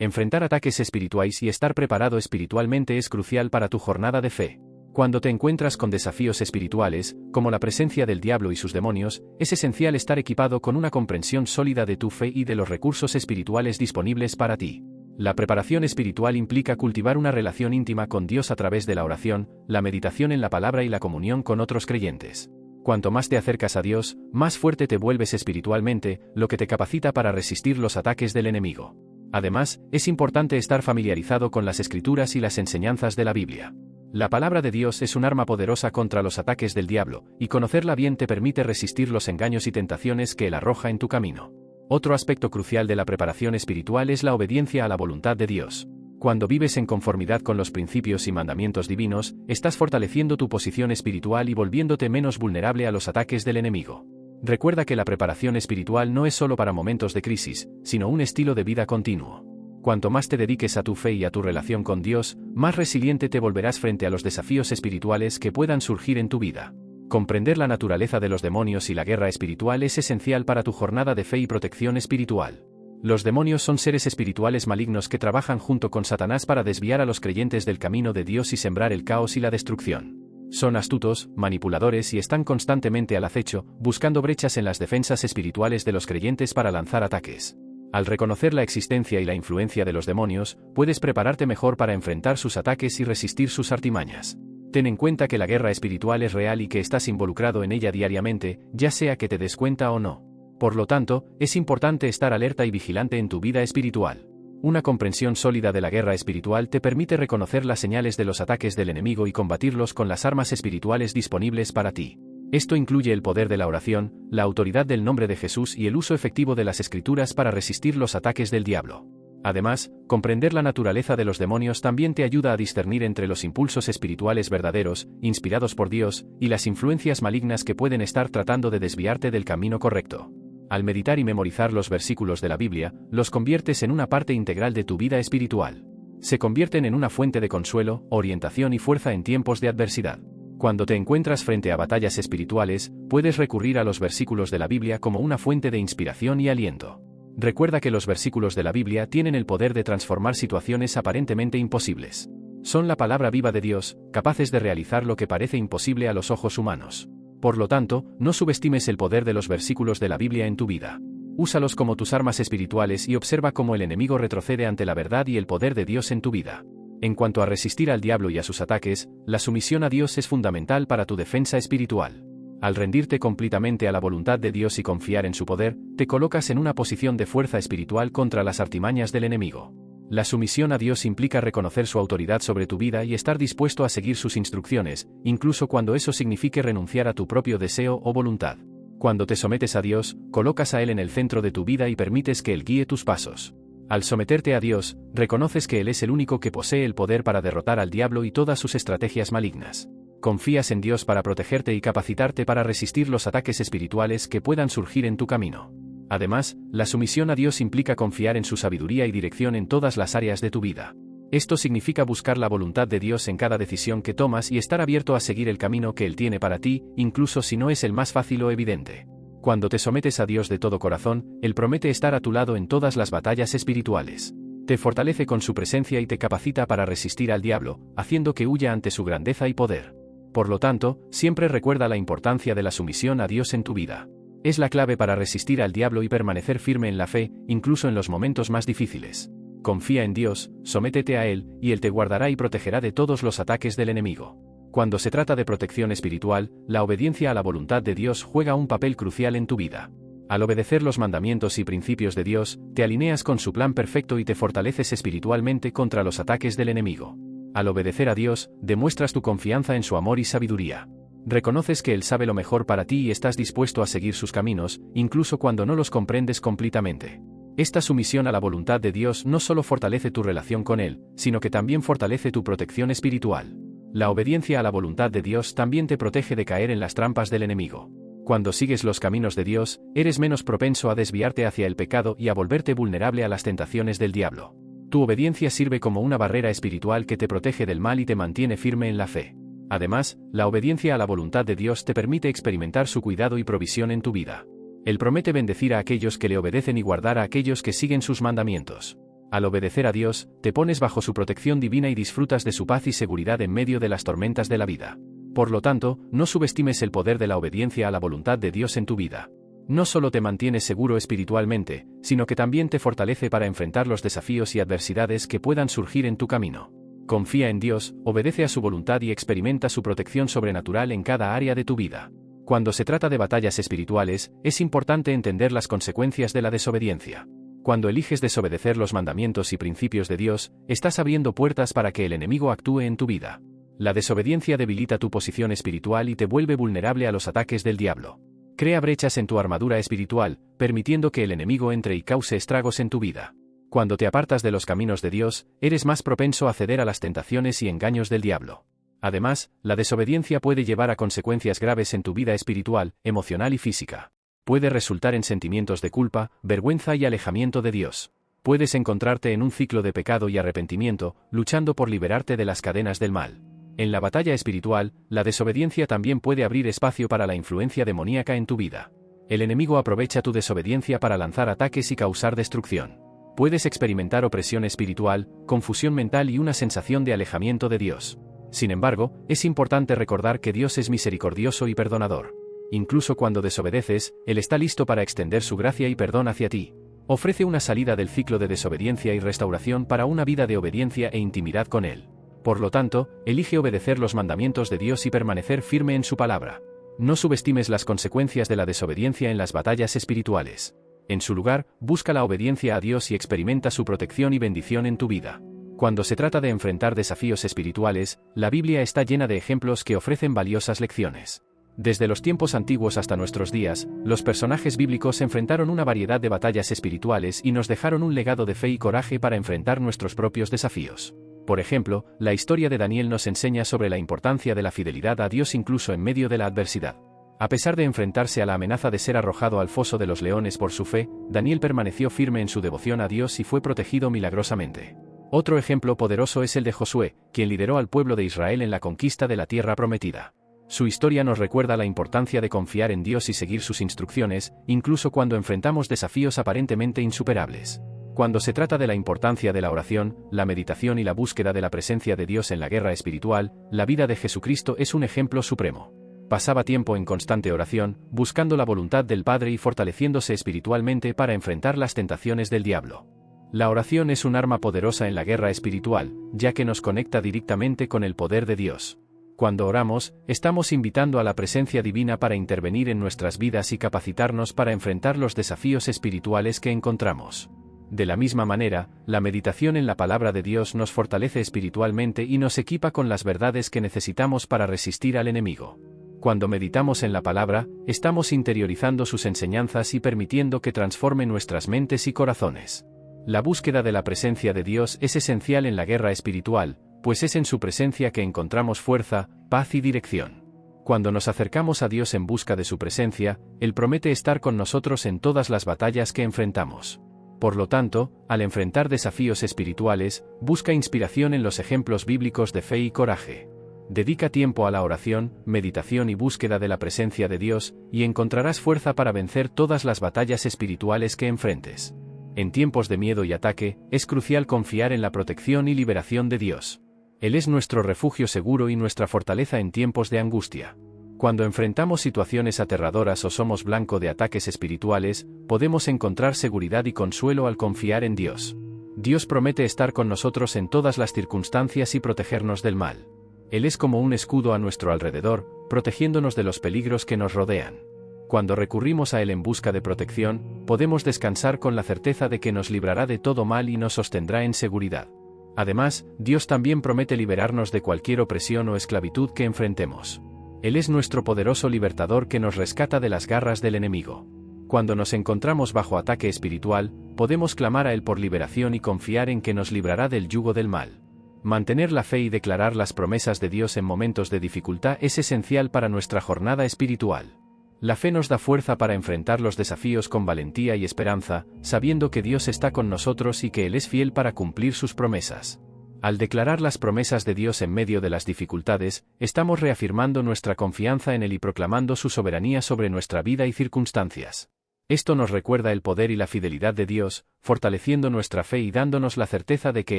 Enfrentar ataques espirituales y estar preparado espiritualmente es crucial para tu jornada de fe. Cuando te encuentras con desafíos espirituales, como la presencia del diablo y sus demonios, es esencial estar equipado con una comprensión sólida de tu fe y de los recursos espirituales disponibles para ti. La preparación espiritual implica cultivar una relación íntima con Dios a través de la oración, la meditación en la palabra y la comunión con otros creyentes. Cuanto más te acercas a Dios, más fuerte te vuelves espiritualmente, lo que te capacita para resistir los ataques del enemigo. Además, es importante estar familiarizado con las Escrituras y las enseñanzas de la Biblia. La palabra de Dios es un arma poderosa contra los ataques del diablo, y conocerla bien te permite resistir los engaños y tentaciones que él arroja en tu camino. Otro aspecto crucial de la preparación espiritual es la obediencia a la voluntad de Dios. Cuando vives en conformidad con los principios y mandamientos divinos, estás fortaleciendo tu posición espiritual y volviéndote menos vulnerable a los ataques del enemigo. Recuerda que la preparación espiritual no es solo para momentos de crisis, sino un estilo de vida continuo. Cuanto más te dediques a tu fe y a tu relación con Dios, más resiliente te volverás frente a los desafíos espirituales que puedan surgir en tu vida. Comprender la naturaleza de los demonios y la guerra espiritual es esencial para tu jornada de fe y protección espiritual. Los demonios son seres espirituales malignos que trabajan junto con Satanás para desviar a los creyentes del camino de Dios y sembrar el caos y la destrucción. Son astutos, manipuladores y están constantemente al acecho, buscando brechas en las defensas espirituales de los creyentes para lanzar ataques. Al reconocer la existencia y la influencia de los demonios, puedes prepararte mejor para enfrentar sus ataques y resistir sus artimañas. Ten en cuenta que la guerra espiritual es real y que estás involucrado en ella diariamente, ya sea que te des cuenta o no. Por lo tanto, es importante estar alerta y vigilante en tu vida espiritual. Una comprensión sólida de la guerra espiritual te permite reconocer las señales de los ataques del enemigo y combatirlos con las armas espirituales disponibles para ti. Esto incluye el poder de la oración, la autoridad del nombre de Jesús y el uso efectivo de las Escrituras para resistir los ataques del diablo. Además, comprender la naturaleza de los demonios también te ayuda a discernir entre los impulsos espirituales verdaderos, inspirados por Dios, y las influencias malignas que pueden estar tratando de desviarte del camino correcto. Al meditar y memorizar los versículos de la Biblia, los conviertes en una parte integral de tu vida espiritual. Se convierten en una fuente de consuelo, orientación y fuerza en tiempos de adversidad. Cuando te encuentras frente a batallas espirituales, puedes recurrir a los versículos de la Biblia como una fuente de inspiración y aliento. Recuerda que los versículos de la Biblia tienen el poder de transformar situaciones aparentemente imposibles. Son la palabra viva de Dios, capaces de realizar lo que parece imposible a los ojos humanos. Por lo tanto, no subestimes el poder de los versículos de la Biblia en tu vida. Úsalos como tus armas espirituales y observa cómo el enemigo retrocede ante la verdad y el poder de Dios en tu vida. En cuanto a resistir al diablo y a sus ataques, la sumisión a Dios es fundamental para tu defensa espiritual. Al rendirte completamente a la voluntad de Dios y confiar en su poder, te colocas en una posición de fuerza espiritual contra las artimañas del enemigo. La sumisión a Dios implica reconocer su autoridad sobre tu vida y estar dispuesto a seguir sus instrucciones, incluso cuando eso signifique renunciar a tu propio deseo o voluntad. Cuando te sometes a Dios, colocas a Él en el centro de tu vida y permites que Él guíe tus pasos. Al someterte a Dios, reconoces que Él es el único que posee el poder para derrotar al diablo y todas sus estrategias malignas. Confías en Dios para protegerte y capacitarte para resistir los ataques espirituales que puedan surgir en tu camino. Además, la sumisión a Dios implica confiar en su sabiduría y dirección en todas las áreas de tu vida. Esto significa buscar la voluntad de Dios en cada decisión que tomas y estar abierto a seguir el camino que Él tiene para ti, incluso si no es el más fácil o evidente. Cuando te sometes a Dios de todo corazón, Él promete estar a tu lado en todas las batallas espirituales. Te fortalece con su presencia y te capacita para resistir al diablo, haciendo que huya ante su grandeza y poder. Por lo tanto, siempre recuerda la importancia de la sumisión a Dios en tu vida. Es la clave para resistir al diablo y permanecer firme en la fe, incluso en los momentos más difíciles. Confía en Dios, sométete a Él, y Él te guardará y protegerá de todos los ataques del enemigo. Cuando se trata de protección espiritual, la obediencia a la voluntad de Dios juega un papel crucial en tu vida. Al obedecer los mandamientos y principios de Dios, te alineas con su plan perfecto y te fortaleces espiritualmente contra los ataques del enemigo. Al obedecer a Dios, demuestras tu confianza en su amor y sabiduría. Reconoces que Él sabe lo mejor para ti y estás dispuesto a seguir sus caminos, incluso cuando no los comprendes completamente. Esta sumisión a la voluntad de Dios no solo fortalece tu relación con Él, sino que también fortalece tu protección espiritual. La obediencia a la voluntad de Dios también te protege de caer en las trampas del enemigo. Cuando sigues los caminos de Dios, eres menos propenso a desviarte hacia el pecado y a volverte vulnerable a las tentaciones del diablo. Tu obediencia sirve como una barrera espiritual que te protege del mal y te mantiene firme en la fe. Además, la obediencia a la voluntad de Dios te permite experimentar su cuidado y provisión en tu vida. Él promete bendecir a aquellos que le obedecen y guardar a aquellos que siguen sus mandamientos. Al obedecer a Dios, te pones bajo su protección divina y disfrutas de su paz y seguridad en medio de las tormentas de la vida. Por lo tanto, no subestimes el poder de la obediencia a la voluntad de Dios en tu vida. No solo te mantienes seguro espiritualmente, sino que también te fortalece para enfrentar los desafíos y adversidades que puedan surgir en tu camino. Confía en Dios, obedece a su voluntad y experimenta su protección sobrenatural en cada área de tu vida. Cuando se trata de batallas espirituales, es importante entender las consecuencias de la desobediencia. Cuando eliges desobedecer los mandamientos y principios de Dios, estás abriendo puertas para que el enemigo actúe en tu vida. La desobediencia debilita tu posición espiritual y te vuelve vulnerable a los ataques del diablo. Crea brechas en tu armadura espiritual, permitiendo que el enemigo entre y cause estragos en tu vida. Cuando te apartas de los caminos de Dios, eres más propenso a ceder a las tentaciones y engaños del diablo. Además, la desobediencia puede llevar a consecuencias graves en tu vida espiritual, emocional y física. Puede resultar en sentimientos de culpa, vergüenza y alejamiento de Dios. Puedes encontrarte en un ciclo de pecado y arrepentimiento, luchando por liberarte de las cadenas del mal. En la batalla espiritual, la desobediencia también puede abrir espacio para la influencia demoníaca en tu vida. El enemigo aprovecha tu desobediencia para lanzar ataques y causar destrucción. Puedes experimentar opresión espiritual, confusión mental y una sensación de alejamiento de Dios. Sin embargo, es importante recordar que Dios es misericordioso y perdonador. Incluso cuando desobedeces, Él está listo para extender su gracia y perdón hacia ti. Ofrece una salida del ciclo de desobediencia y restauración para una vida de obediencia e intimidad con Él. Por lo tanto, elige obedecer los mandamientos de Dios y permanecer firme en su palabra. No subestimes las consecuencias de la desobediencia en las batallas espirituales. En su lugar, busca la obediencia a Dios y experimenta su protección y bendición en tu vida. Cuando se trata de enfrentar desafíos espirituales, la Biblia está llena de ejemplos que ofrecen valiosas lecciones. Desde los tiempos antiguos hasta nuestros días, los personajes bíblicos enfrentaron una variedad de batallas espirituales y nos dejaron un legado de fe y coraje para enfrentar nuestros propios desafíos. Por ejemplo, la historia de Daniel nos enseña sobre la importancia de la fidelidad a Dios incluso en medio de la adversidad. A pesar de enfrentarse a la amenaza de ser arrojado al foso de los leones por su fe, Daniel permaneció firme en su devoción a Dios y fue protegido milagrosamente. Otro ejemplo poderoso es el de Josué, quien lideró al pueblo de Israel en la conquista de la tierra prometida. Su historia nos recuerda la importancia de confiar en Dios y seguir sus instrucciones, incluso cuando enfrentamos desafíos aparentemente insuperables. Cuando se trata de la importancia de la oración, la meditación y la búsqueda de la presencia de Dios en la guerra espiritual, la vida de Jesucristo es un ejemplo supremo. Pasaba tiempo en constante oración, buscando la voluntad del Padre y fortaleciéndose espiritualmente para enfrentar las tentaciones del diablo. La oración es un arma poderosa en la guerra espiritual, ya que nos conecta directamente con el poder de Dios. Cuando oramos, estamos invitando a la presencia divina para intervenir en nuestras vidas y capacitarnos para enfrentar los desafíos espirituales que encontramos. De la misma manera, la meditación en la palabra de Dios nos fortalece espiritualmente y nos equipa con las verdades que necesitamos para resistir al enemigo. Cuando meditamos en la palabra, estamos interiorizando sus enseñanzas y permitiendo que transforme nuestras mentes y corazones. La búsqueda de la presencia de Dios es esencial en la guerra espiritual, pues es en su presencia que encontramos fuerza, paz y dirección. Cuando nos acercamos a Dios en busca de su presencia, Él promete estar con nosotros en todas las batallas que enfrentamos. Por lo tanto, al enfrentar desafíos espirituales, busca inspiración en los ejemplos bíblicos de fe y coraje. Dedica tiempo a la oración, meditación y búsqueda de la presencia de Dios, y encontrarás fuerza para vencer todas las batallas espirituales que enfrentes. En tiempos de miedo y ataque, es crucial confiar en la protección y liberación de Dios. Él es nuestro refugio seguro y nuestra fortaleza en tiempos de angustia. Cuando enfrentamos situaciones aterradoras o somos blanco de ataques espirituales, podemos encontrar seguridad y consuelo al confiar en Dios. Dios promete estar con nosotros en todas las circunstancias y protegernos del mal. Él es como un escudo a nuestro alrededor, protegiéndonos de los peligros que nos rodean. Cuando recurrimos a Él en busca de protección, podemos descansar con la certeza de que nos librará de todo mal y nos sostendrá en seguridad. Además, Dios también promete liberarnos de cualquier opresión o esclavitud que enfrentemos. Él es nuestro poderoso libertador que nos rescata de las garras del enemigo. Cuando nos encontramos bajo ataque espiritual, podemos clamar a Él por liberación y confiar en que nos librará del yugo del mal. Mantener la fe y declarar las promesas de Dios en momentos de dificultad es esencial para nuestra jornada espiritual. La fe nos da fuerza para enfrentar los desafíos con valentía y esperanza, sabiendo que Dios está con nosotros y que Él es fiel para cumplir sus promesas. Al declarar las promesas de Dios en medio de las dificultades, estamos reafirmando nuestra confianza en Él y proclamando su soberanía sobre nuestra vida y circunstancias. Esto nos recuerda el poder y la fidelidad de Dios, fortaleciendo nuestra fe y dándonos la certeza de que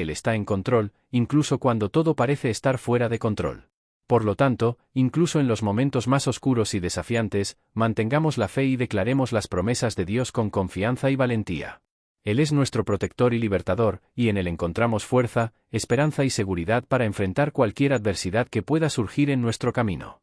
Él está en control, incluso cuando todo parece estar fuera de control. Por lo tanto, incluso en los momentos más oscuros y desafiantes, mantengamos la fe y declaremos las promesas de Dios con confianza y valentía. Él es nuestro protector y libertador, y en Él encontramos fuerza, esperanza y seguridad para enfrentar cualquier adversidad que pueda surgir en nuestro camino.